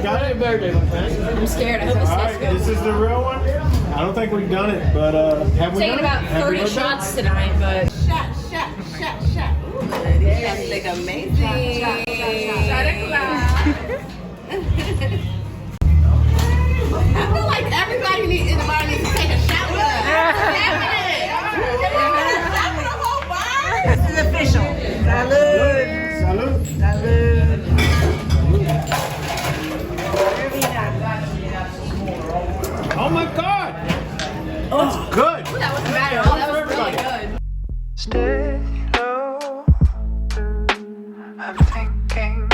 got it? I'm scared. I All right, this is the real one. I don't think we've done it, but have we taking done about it? Have we 30 done it? shots tonight, but Shot. Ooh, these shots look amazing. Shot I feel like everybody in the bar needs to take a shot with us. This is official. Salud. Salud. Salud. Oh my God! That's good. that wasn't bad at all. That was really good. Stay low. I'm thinking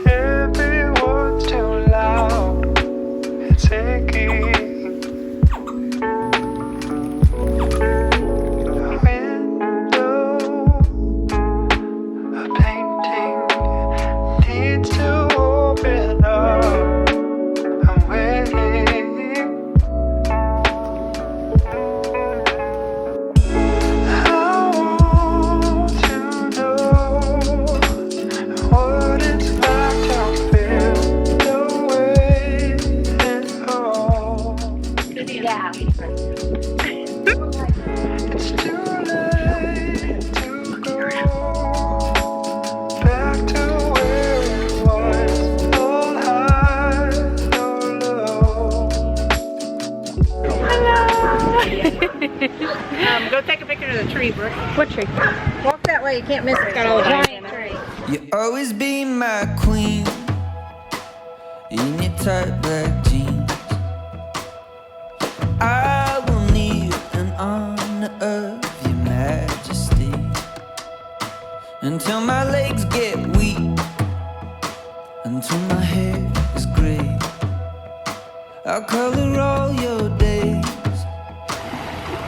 everyone's too loud. It's aching. A window, a painting needs to open up. I'm waiting. I want to know what it's like to feel the way it holds. It's too late to go back to where it was, all high or low. Go take a picture of the tree, Brooke. What tree? Walk that way, you can't miss it. Got all the giant tree. You always be my queen in your tight black jeans. I will kneel in honor of your majesty until my legs get weak, until my hair is gray. I'll color all your days,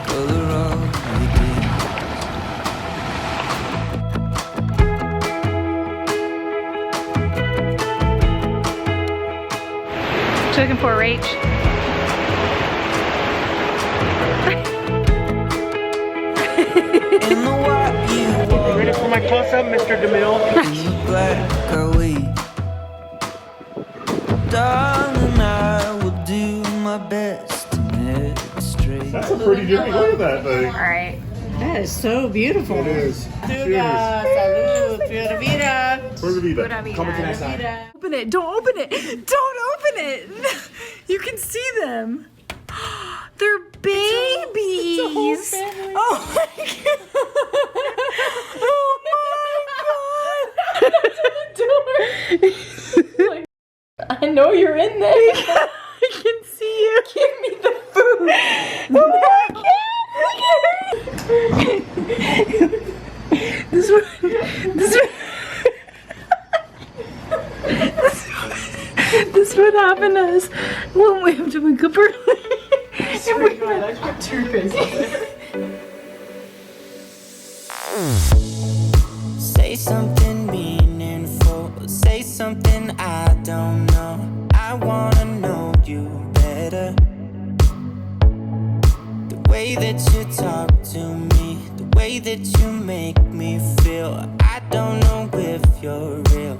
color all your days. What you looking for, Rach? In the white you walk, Ready for my close-up, Mr. DeMille? in the black are we. Darling, I will do my best to make it straight. That's a pretty good look at that thing. All right. That is so beautiful. It is. Cheers. Salud. Pura vida. Pura vida. Come to that side. Open it. Don't open it. Don't open it. You can see them. They're babies. It's a whole family. Oh my God. Oh my God. I know you're in there. I can see you. Give me the food. This is what happened to us when we have to wake up early. Say something meaningful, say something I don't know. I wanna know you better. The way that you talk to me, the way that you make me feel, I don't know if you're real.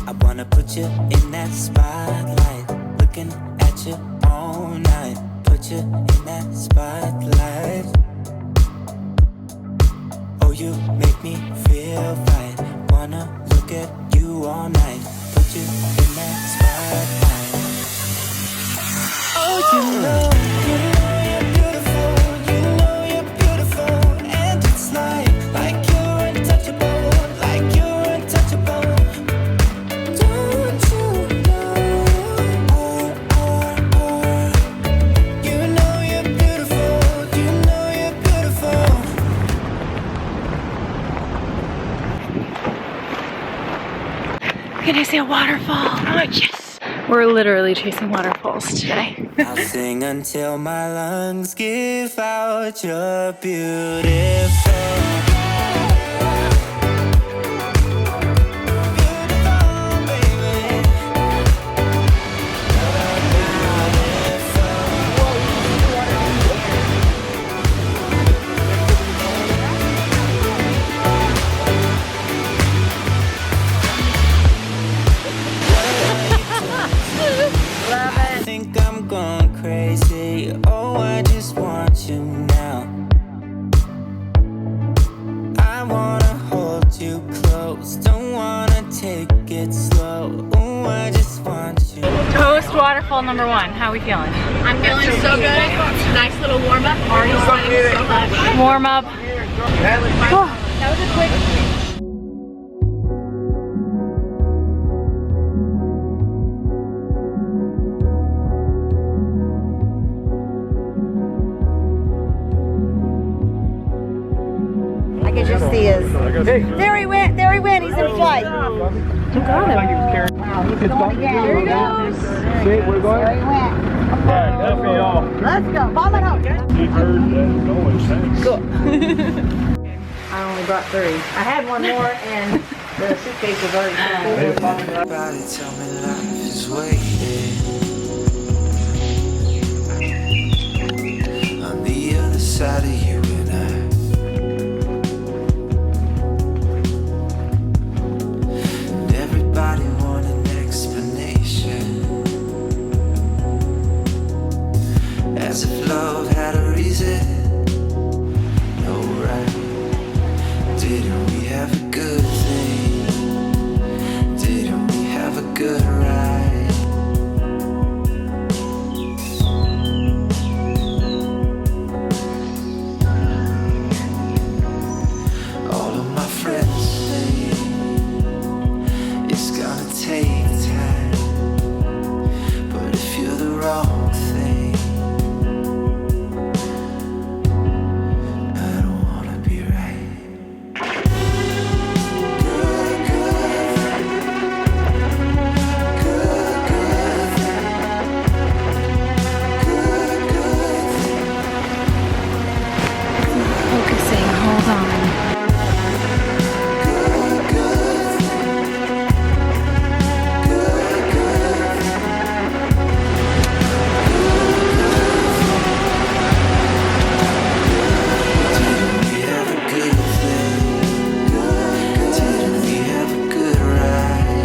I wanna put you in that spotlight, looking at you all night. Put you in that spotlight. Oh, you make me feel right. Wanna look at you all night. Put you in that spotlight. Oh, you know you're beautiful. You know you're beautiful. And it's like you're untouchable. Like you're untouchable. Don't you know? You know you're beautiful. You know you're beautiful. Can I see a waterfall? Oh, yes. We're literally chasing waterfalls today. I'll sing until my lungs give out. You're beautiful. day. Oh, I just want you now. I wanna hold you close, don't wanna take it slow. Oh, I just want you. Coast waterfall number 1. How are we feeling? I'm feeling so good. Nice little warm up. Already sweating so much. Warm up. That was a quick. I can just see his. There he went, he's in flight. Wow, he's going again. There he goes. See, we're going. There he went. Definitely all. Let's go, vamos. You heard that going, thanks. I only brought 3. I had one more and the suitcase was already full. Everybody tell me life is waiting on the other side of you and And everybody want an explanation, as if love had a reason. No, right? Didn't we have a good thing? Didn't we have a good ride? All of my friends say it's gonna take time, but if you're the wrong thing, I don't wanna be right. Focusing. Hold on. Didn't we have a good thing? Didn't we have a good ride?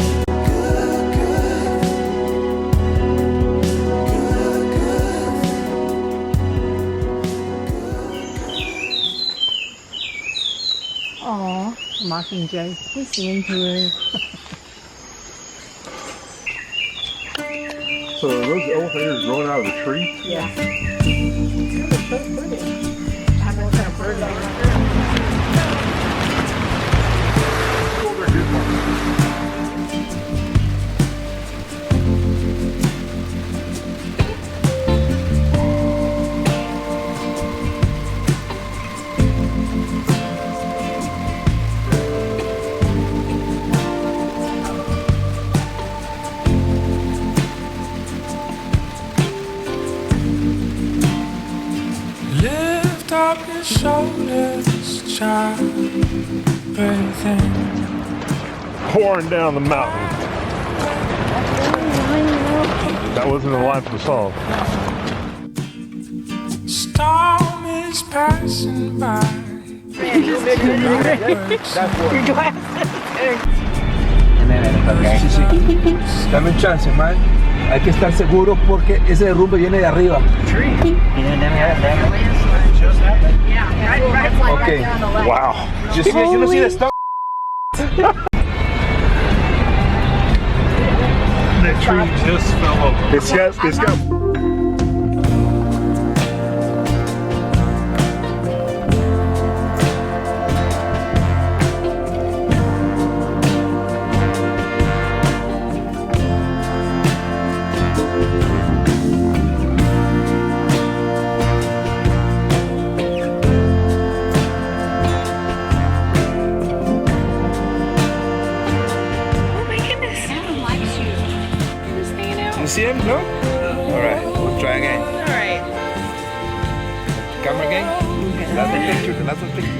Aw, Mockingjay, listening to her. So are those elevators growing out of the tree? Yeah. They're so pretty. I have what kind of bird they are. Lift up your shoulders, child. Breathing. Pouring down the mountain. That wasn't the line for the song. Storm is passing by. Sí, sí. Dame un chance, man. Hay que estar seguros porque ese derrumbe viene de arriba. Okay. Wow. You don't see the stuff. That tree just fell over. It's got. You see him? No? Alright, we'll try again. Alright. Camera again? That's the picture, that's the picture.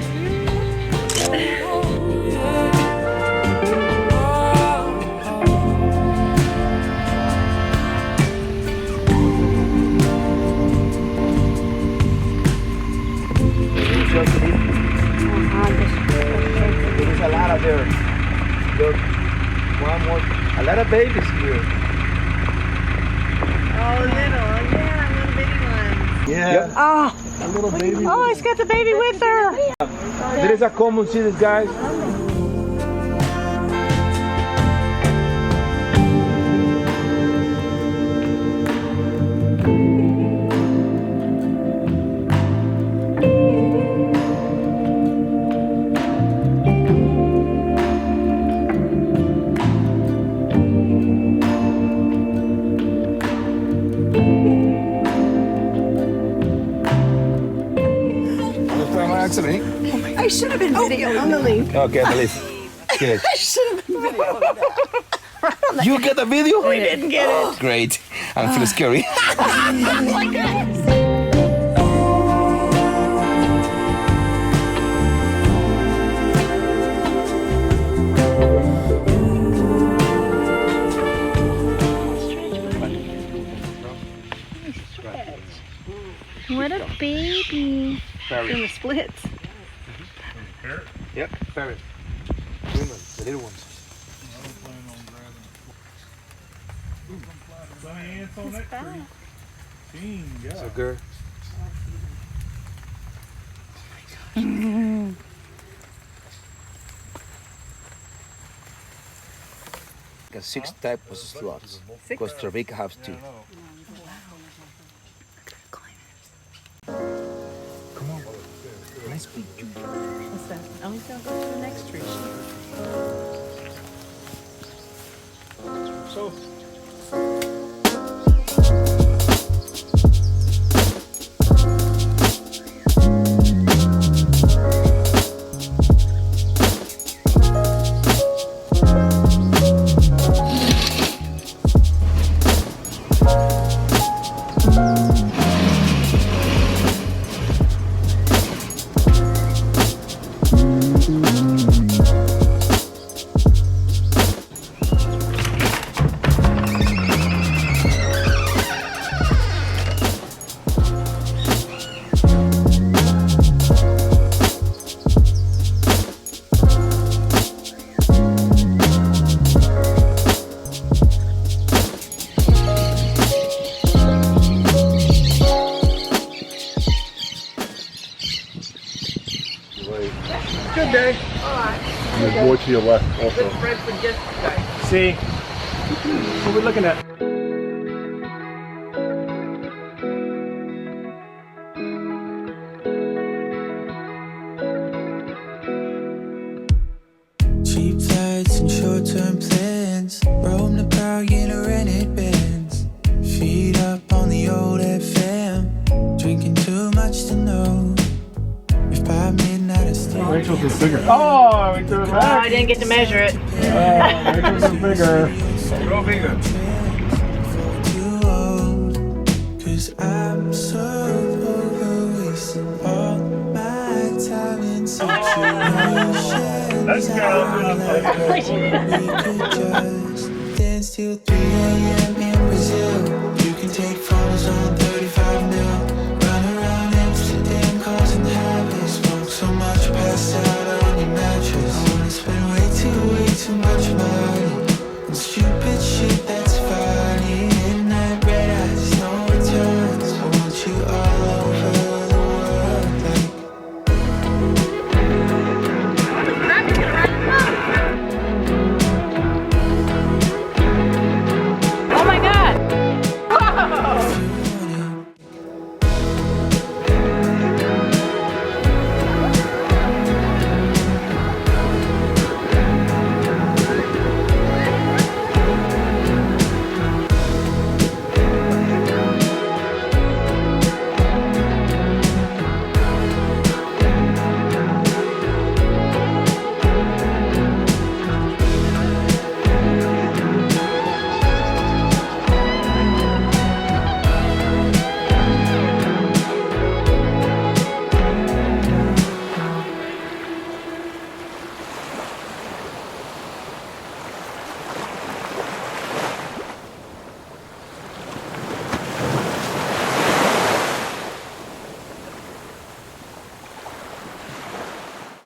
There's a lot of there. Look, one more, a lot of babies here. Oh, little bitty one. Yeah. Oh, A little baby. oh, he's got the baby with her. There is a common series, guys. I should have been videoing on the leaf. Okay, Melissa. Good. I should have been videoing that. You get the video? We didn't get it. Great. I feel scary. What a baby. Ferret. In the splits. Yep, ferret. Women, the little ones. Bunny ants on that tree. King, yeah. So good. Got 6 types of sloths. Costa Rica has 2. Come on. Nice big tree. What's that? Oh, he's gonna go to the next tree. So, Good day. there's more to your left also. See? What are we looking at? Cheap flights and short-term plans. Roam the park in a rented Benz. Feet up on the old FM. Drinking too much to know. If by midnight I still Rachel's is bigger. Oh, we threw it back. I didn't get to measure it. Rachel's is bigger. Go bigger. too old. Cause I'm so over wasting all my time in situations. Let's go. We could just dance till 3 a.m. in Brazil. You can take photos on